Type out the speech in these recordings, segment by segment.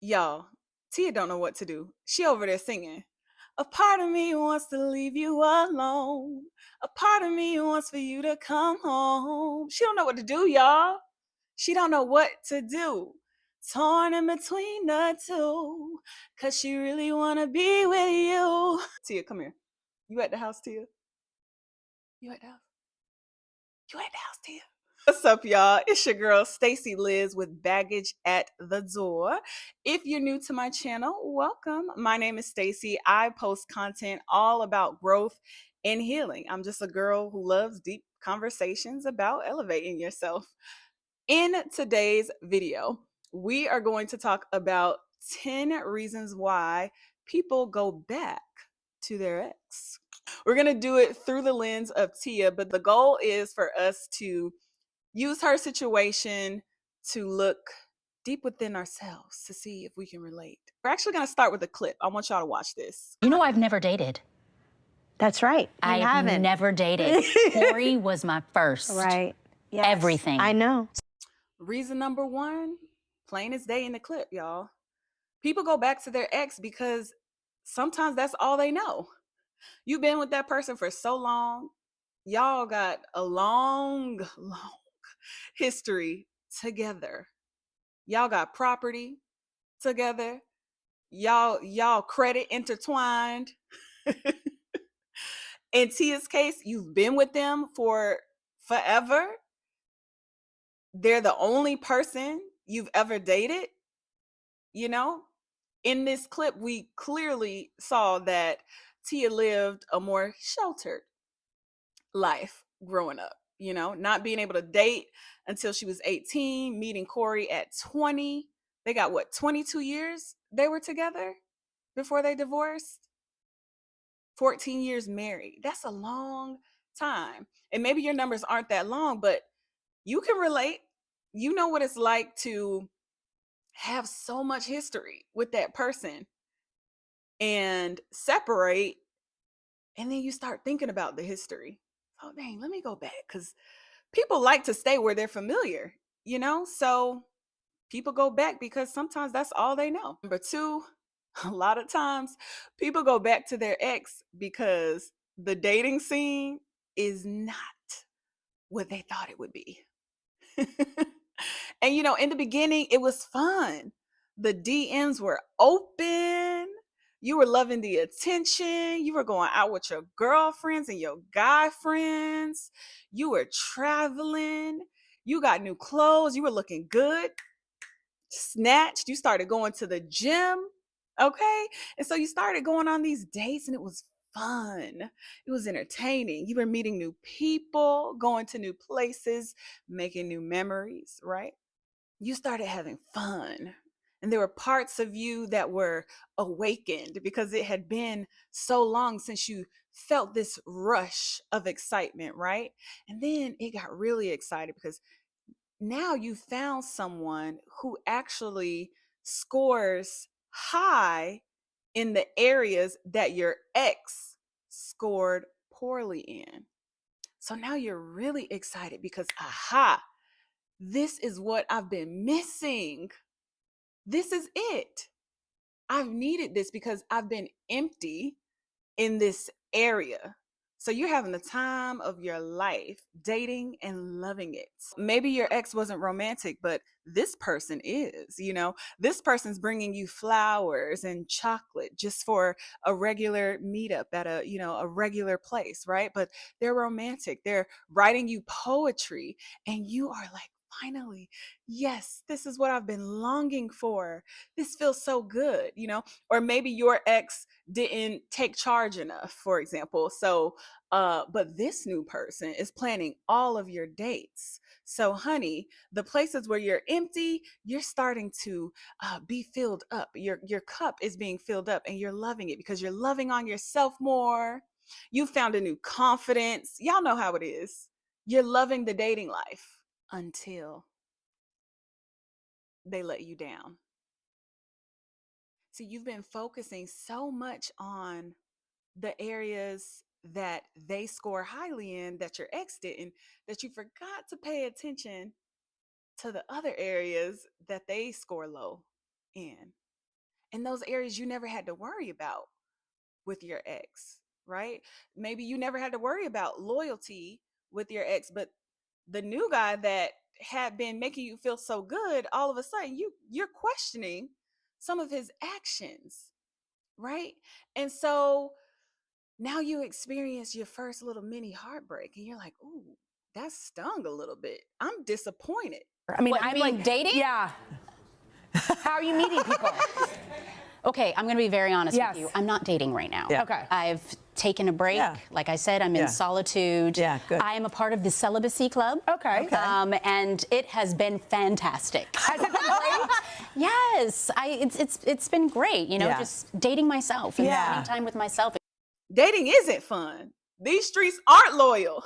Y'all, Tia don't know what to do. She over there singing. A part of me wants to leave you alone. A part of me wants for you to come home. She don't know what to do, y'all. She don't know what to do. Torn in between the two. Cause she really wanna be with you. Tia, come here. You at the house, Tia? You at the house? You at the house, Tia? What's up, y'all? It's your girl, Stacy Liz with Baggage at the Door. If you're new to my channel, welcome. My name is Stacy. I post content all about growth and healing. I'm just a girl who loves deep conversations about elevating yourself. In today's video, we are going to talk about 10 reasons why people go back to their ex. We're going to do it through the lens of Tia, but the goal is for us to use her situation to look deep within ourselves to see if we can relate. We're actually going to start with a clip. I want y'all to watch this. You know, I've never dated. That's right. You I've haven't. never dated. Cory was my first. Right. Yes. Everything. I know. Reason number one, plain as day in the clip, y'all. People go back to their ex because sometimes that's all they know. You've been with that person for so long. Y'all got a long history together. Y'all got property together. Y'all credit intertwined. In Tia's case, you've been with them for forever. They're the only person you've ever dated. You know, in this clip, we clearly saw that Tia lived a more sheltered life growing up, you know, not being able to date until she was 18, meeting Cory at 20. They got what, 22 years they were together before they divorced? 14 years married. That's a long time. And maybe your numbers aren't that long, but you can relate. You know what it's like to have so much history with that person and separate, and then you start thinking about the history. Oh, dang, let me go back, because people like to stay where they're familiar, you know? So people go back because sometimes that's all they know. Number two, a lot of times people go back to their ex because the dating scene is not what they thought it would be. And you know, in the beginning, it was fun. The DMs were open. You were loving the attention. You were going out with your girlfriends and your guy friends. You were traveling. You got new clothes. You were looking good, snatched. You started going to the gym. Okay. And so you started going on these dates, and it was fun. It was entertaining. You were meeting new people, going to new places, making new memories, right? You started having fun. And there were parts of you that were awakened because it had been so long since you felt this rush of excitement, right? And then it got really excited because now you found someone who actually scores high in the areas that your ex scored poorly in. So now you're really excited because, aha, this is what I've been missing. This is it. I've needed this because I've been empty in this area. So you're having the time of your life, dating and loving it. Maybe your ex wasn't romantic, but this person is, you know, this person's bringing you flowers and chocolate just for a regular meetup at a, you know, a regular place, right? But they're romantic. They're writing you poetry, and you are like, finally, yes, this is what I've been longing for. This feels so good, you know? Or maybe your ex didn't take charge enough, for example. So, but this new person is planning all of your dates. So, honey, the places where you're empty, you're starting to be filled up. Your cup is being filled up, and you're loving it because you're loving on yourself more. You found a new confidence. Y'all know how it is. You're loving the dating life until they let you down. See, you've been focusing so much on the areas that they score highly in that your ex didn't, that you forgot to pay attention to the other areas that they score low in. in those areas you never had to worry about with your ex, right? Maybe you never had to worry about loyalty with your ex, but the new guy that had been making you feel so good, all of a sudden you're questioning some of his actions, right? And so now you experience your first little mini heartbreak and you're like, ooh, that stung a little bit. I'm disappointed. I mean, What, I'm you mean like dating? Yeah. How are you meeting people? Okay, I'm going to be very honest Yes. with you. I'm not dating right now. Yeah. Okay. I've taken a break. Yeah. Like I said, I'm in solitude. Yeah, good. I am a part of the celibacy club. Okay. And it has been fantastic. Has it been great? Yes, it's been great. You know, Yeah. just dating myself and Yeah. spending time with myself. Dating isn't fun. These streets aren't loyal.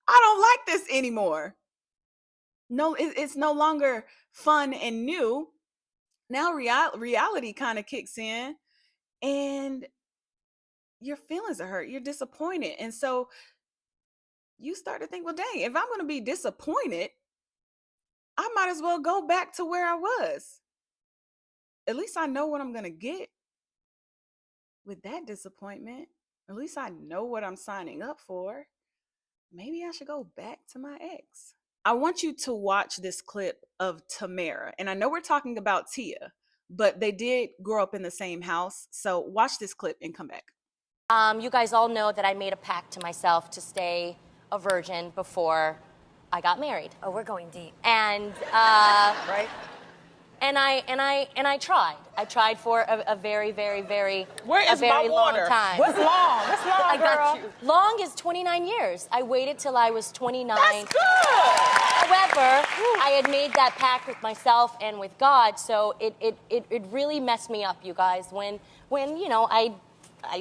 I don't like this anymore. No, it's no longer fun and new. Now reality kind of kicks in and your feelings are hurt. You're disappointed. And so you start to think, well, dang, if I'm going to be disappointed, I might as well go back to where I was. At least I know what I'm going to get with that disappointment. At least I know what I'm signing up for. Maybe I should go back to my ex. I want you to watch this clip of Tamara. And I know we're talking about Tia, but they did grow up in the same house. So watch this clip and come back. You guys all know that I made a pact to myself to stay a virgin before I got married. Oh, we're going deep. And Right? and I tried. I tried for a very, very, very Where is a very my long water? time. What's long? What's long, I got girl? you. Long is 29 years. I waited till I was 29. That's good. However, I had made that pact with myself and with God, so it really messed me up, you guys. When you know I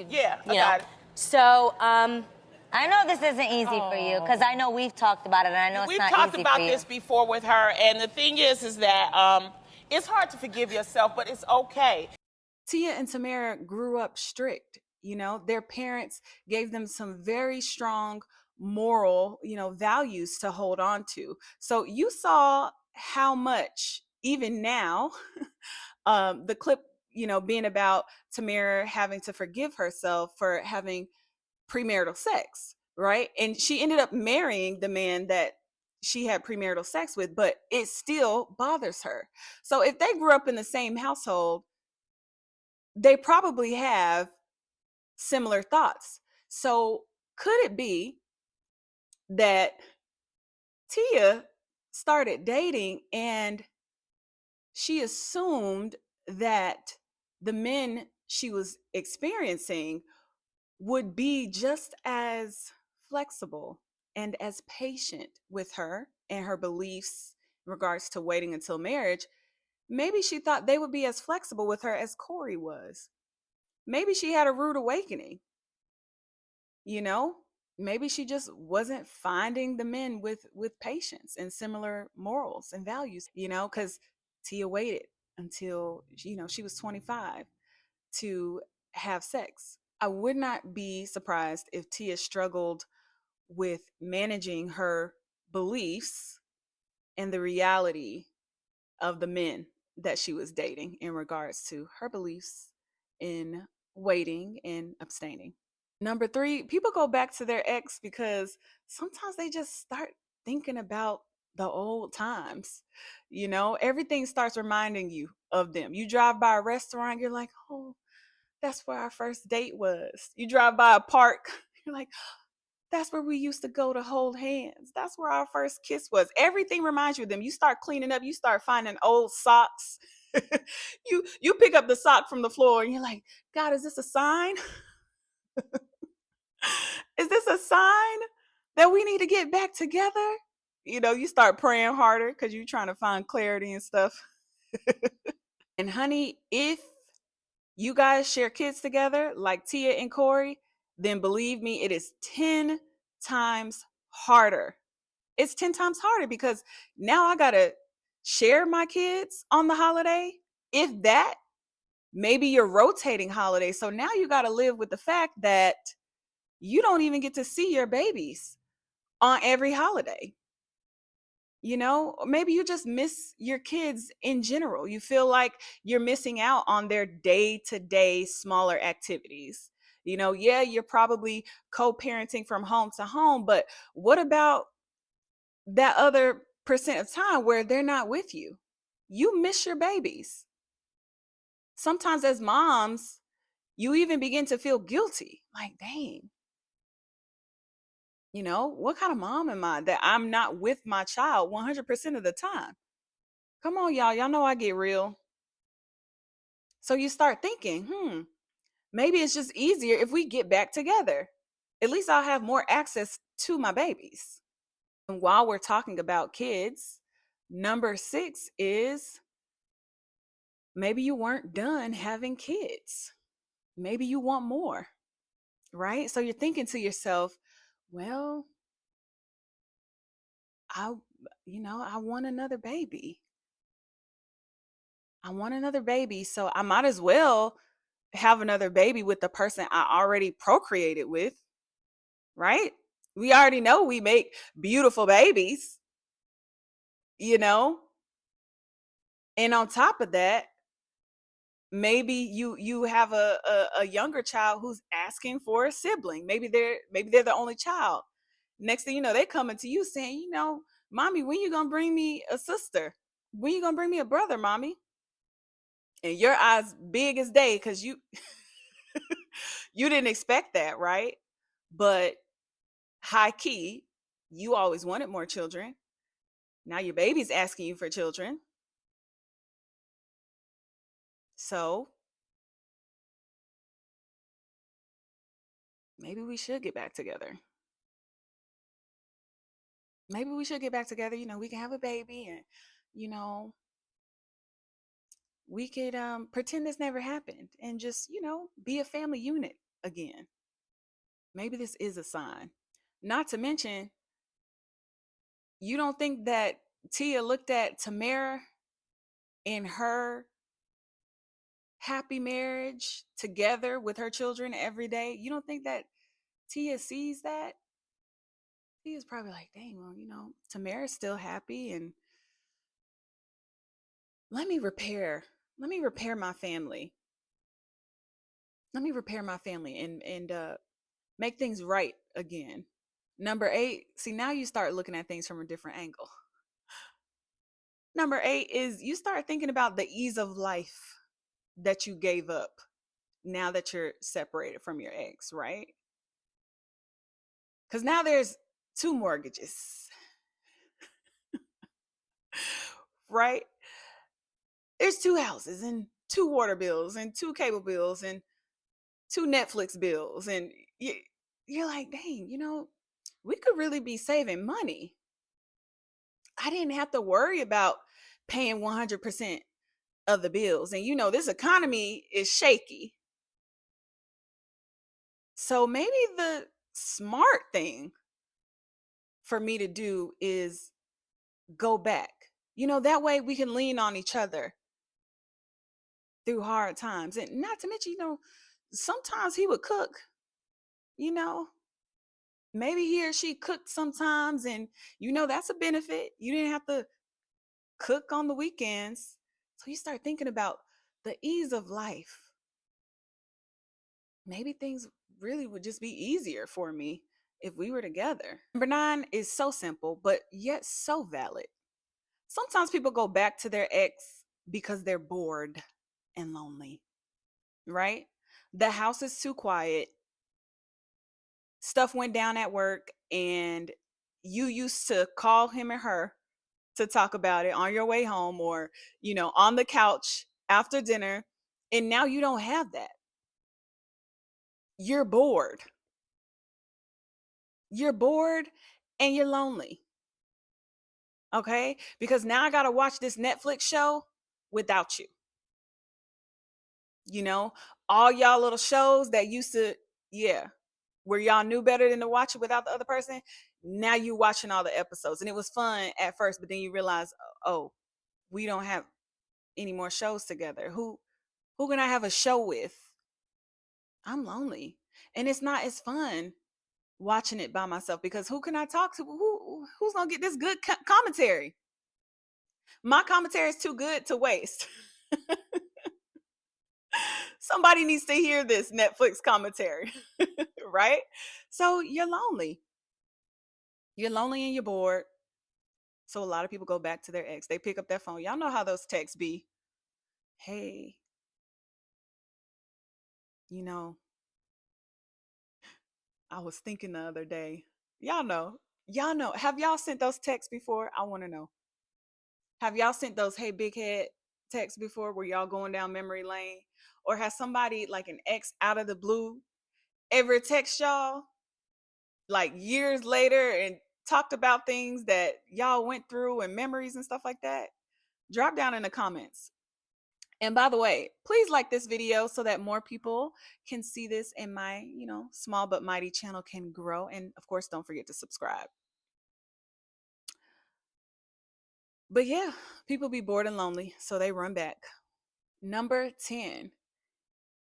Yeah, I you know. got it. So I know this isn't easy for you because I know we've talked about it and I know We've it's not talked easy about for you. this before with her, and the thing is that it's hard to forgive yourself, but it's okay. Tia and Tamara grew up strict. You know, their parents gave them some very strong moral, values to hold on to. So you saw how much, even now, the clip, being about Tamara having to forgive herself for having premarital sex, right? And she ended up marrying the man that she had premarital sex with, but it still bothers her. So if they grew up in the same household, they probably have similar thoughts. So could it be that Tia started dating and she assumed that the men she was experiencing would be just as flexible and as patient with her and her beliefs in regards to waiting until marriage? Maybe she thought they would be as flexible with her as Cory was. Maybe she had a rude awakening. Maybe she just wasn't finding the men with patience and similar morals and values, because Tia waited until she was 25 to have sex. I would not be surprised if Tia struggled with managing her beliefs and the reality of the men that she was dating in regards to her beliefs in waiting and abstaining. Number 3, people go back to their ex because sometimes they just start thinking about the old times. Everything starts reminding you of them. You drive by a restaurant, you're like, oh, that's where our first date was. You drive by a park, you're like, that's where we used to go to hold hands. That's where our first kiss was. Everything reminds you of them. You start cleaning up, you start finding old socks. you pick up the sock from the floor and you're like, God, is this a sign? Is this a sign that we need to get back together? You start praying harder because you're trying to find clarity and stuff. And honey, if you guys share kids together like Tia and Cory, then believe me, it is 10 times harder. It's 10 times harder because now I got to share my kids on the holiday. If that, maybe you're rotating holidays. So now you got to live with the fact that you don't even get to see your babies on every holiday. Or maybe you just miss your kids in general. You feel like you're missing out on their day-to-day smaller activities. Yeah, you're probably co-parenting from home to home, but what about that other percent of time where they're not with you? You miss your babies. Sometimes as moms, you even begin to feel guilty. Like, dang, what kind of mom am I that I'm not with my child 100% of the time? Come on, y'all. Y'all know I get real. So you start thinking, maybe it's just easier if we get back together. At least I'll have more access to my babies. And while we're talking about kids, number 6 is maybe you weren't done having kids. Maybe you want more, right? So you're thinking to yourself, well, I I want another baby. I want another baby, so I might as well have another baby with the person I already procreated with, right? We already know we make beautiful babies, you know? And on top of that, maybe you have a younger child who's asking for a sibling. Maybe they're the only child. Next thing you know, they coming to you saying, mommy, when you gonna bring me a sister? When you gonna bring me a brother, mommy? And your eyes big as day because you you didn't expect that, right? But high key, you always wanted more children. Now your baby's asking you for children. So maybe we should get back together. Maybe we should get back together. We can have a baby and, you know, we could pretend this never happened and just, be a family unit again. Maybe this is a sign. Not to mention, you don't think that Tia looked at Tamara in her happy marriage together with her children every day? You don't think that Tia sees that? Tia's probably like, dang, well, Tamara's still happy, and let me repair my family. Let me repair my family and make things right again. Number 8, see, now you start looking at things from a different angle. Number 8 is you start thinking about the ease of life that you gave up now that you're separated from your ex, right? Because now there's 2 mortgages, right? There's 2 houses and 2 water bills and 2 cable bills and 2 Netflix bills. And you're like, dang, we could really be saving money. I didn't have to worry about paying 100% of the bills. And this economy is shaky. So maybe the smart thing for me to do is go back. That way we can lean on each other through hard times. And not to mention, sometimes he would cook, you know. Maybe he or she cooked sometimes, and that's a benefit. You didn't have to cook on the weekends. So you start thinking about the ease of life. Maybe things really would just be easier for me if we were together. Number 9 is so simple, but yet so valid. Sometimes people go back to their ex because they're bored and lonely, right? The house is too quiet. Stuff went down at work, and you used to call him or her to talk about it on your way home or, on the couch after dinner. And now you don't have that. You're bored. You're bored and you're lonely. Okay? Because now I got to watch this Netflix show without you. All y'all little shows that used to, yeah, where y'all knew better than to watch it without the other person. Now you watching all the episodes. And it was fun at first, but then you realize, oh, we don't have any more shows together. Who can I have a show with? I'm lonely. And it's not as fun watching it by myself because who can I talk to? Who's gonna get this good commentary? My commentary is too good to waste. Somebody needs to hear this Netflix commentary, right? So you're lonely. You're lonely and you're bored. So a lot of people go back to their ex. They pick up their phone. Y'all know how those texts be. Hey, you know, I was thinking the other day. Y'all know. Y'all know. Have y'all sent those texts before? I want to know. Have y'all sent those hey big head texts before where y'all going down memory lane? Or has somebody like an ex out of the blue ever text y'all like years later and talked about things that y'all went through and memories and stuff like that? Drop down in the comments. And by the way, please like this video so that more people can see this and my, small but mighty channel can grow. And of course, don't forget to subscribe. But yeah, people be bored and lonely, so they run back. Number 10.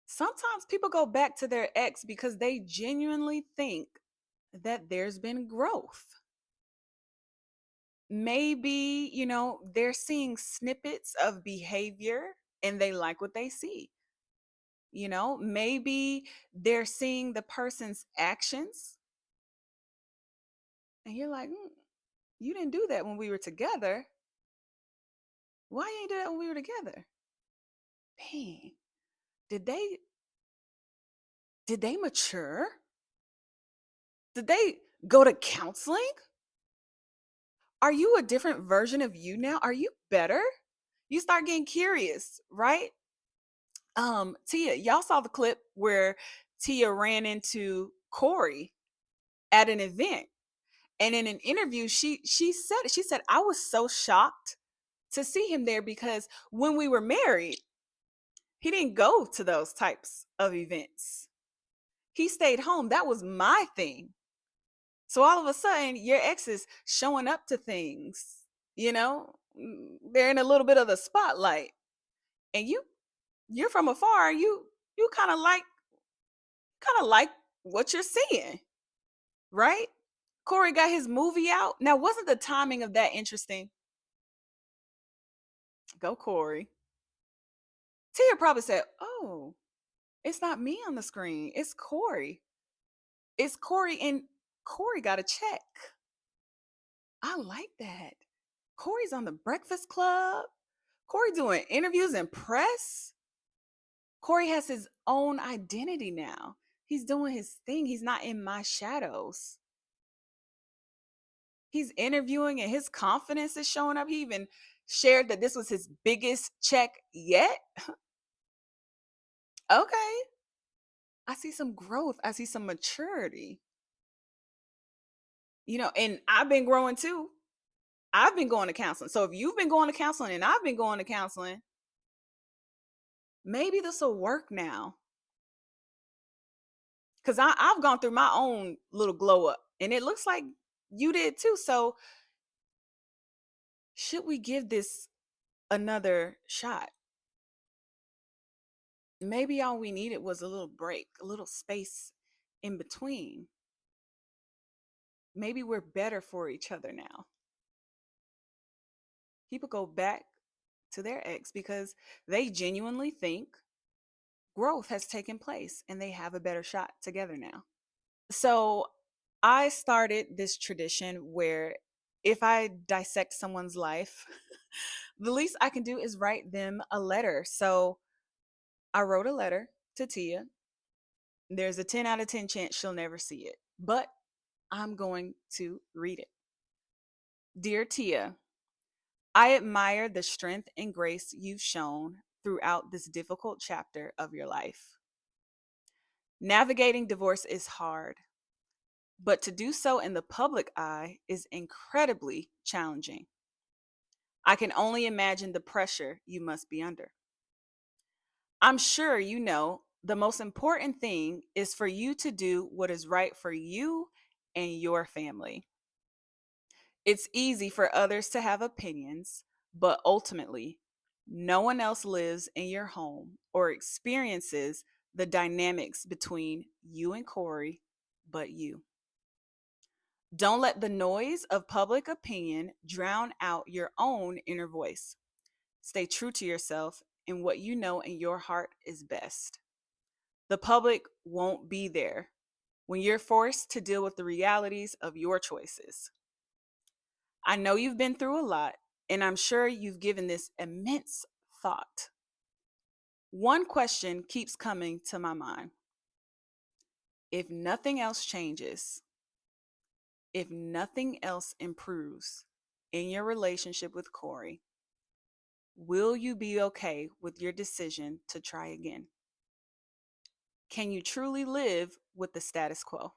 Sometimes people go back to their ex because they genuinely think that there's been growth. Maybe, they're seeing snippets of behavior and they like what they see. Maybe they're seeing the person's actions and you're like, you didn't do that when we were together. Why you ain't do that when we were together? Dang. Did they mature? Did they go to counseling? Are you a different version of you now? Are you better? You start getting curious, right? Tia, y'all saw the clip where Tia ran into Cory at an event. And in an interview, she said, I was so shocked to see him there because when we were married, he didn't go to those types of events. He stayed home. That was my thing. So all of a sudden, your ex is showing up to things, they're in a little bit of the spotlight. And you're from afar, you kind of like what you're seeing, right? Cory got his movie out. Now, wasn't the timing of that interesting? Go Cory. Tia probably said, oh, it's not me on the screen. It's Cory. It's Cory, and Cory got a check. I like that. Cory's on the Breakfast Club. Cory doing interviews and press. Cory has his own identity now. He's doing his thing. He's not in my shadows. He's interviewing and his confidence is showing up. He even shared that this was his biggest check yet. Okay. I see some growth. I see some maturity. And I've been growing too. I've been going to counseling. So if you've been going to counseling and I've been going to counseling, maybe this will work now. Because I've gone through my own little glow up and it looks like you did too. So should we give this another shot? Maybe all we needed was a little break, a little space in between. Maybe we're better for each other now. People go back to their ex because they genuinely think growth has taken place and they have a better shot together now. So I started this tradition where if I dissect someone's life, the least I can do is write them a letter. So I wrote a letter to Tia. There's a 10 out of 10 chance she'll never see it, but I'm going to read it. Dear Tia, I admire the strength and grace you've shown throughout this difficult chapter of your life. Navigating divorce is hard, but to do so in the public eye is incredibly challenging. I can only imagine the pressure you must be under. I'm sure you know the most important thing is for you to do what is right for you and your family. It's easy for others to have opinions, but ultimately, no one else lives in your home or experiences the dynamics between you and Cory but you. Don't let the noise of public opinion drown out your own inner voice. Stay true to yourself and what you know in your heart is best. The public won't be there when you're forced to deal with the realities of your choices. I know you've been through a lot, and I'm sure you've given this immense thought. One question keeps coming to my mind. If nothing else changes, if nothing else improves in your relationship with Cory, will you be okay with your decision to try again? Can you truly live with the status quo?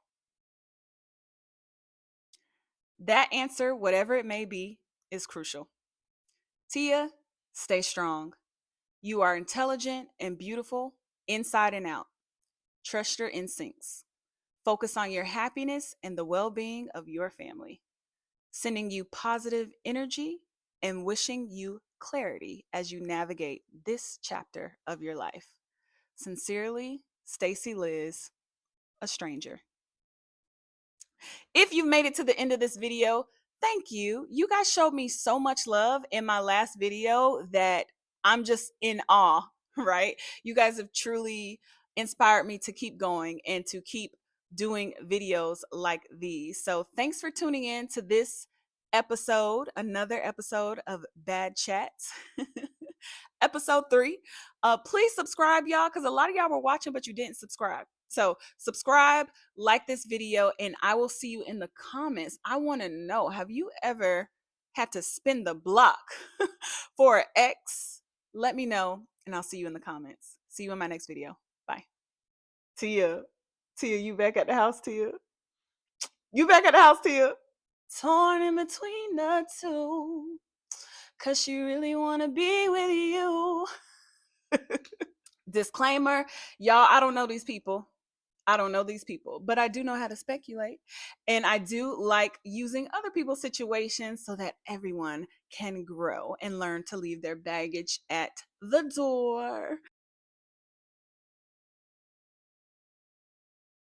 That answer, whatever it may be, is crucial. Tia, stay strong. You are intelligent and beautiful inside and out. Trust your instincts. Focus on your happiness and the well being of your family. Sending you positive energy and wishing you clarity as you navigate this chapter of your life. Sincerely, Stacy Liz, a stranger. If you've made it to the end of this video, thank you. You guys showed me so much love in my last video that I'm just in awe, right? You guys have truly inspired me to keep going and to keep doing videos like these. So thanks for tuning in to this episode, another episode of Bad Chats. Episode 3. Please subscribe, y'all, because a lot of y'all were watching, but you didn't subscribe. So subscribe, like this video, and I will see you in the comments. I want to know, have you ever had to spin the block for an ex? Let me know, and I'll see you in the comments. See you in my next video. Bye. Tia, you back at the house, Tia? You back at the house, Tia? Torn in between the two, 'cause she really want to be with you. Disclaimer, y'all, I don't know these people. But I do know how to speculate. And I do like using other people's situations so that everyone can grow and learn to leave their baggage at the door.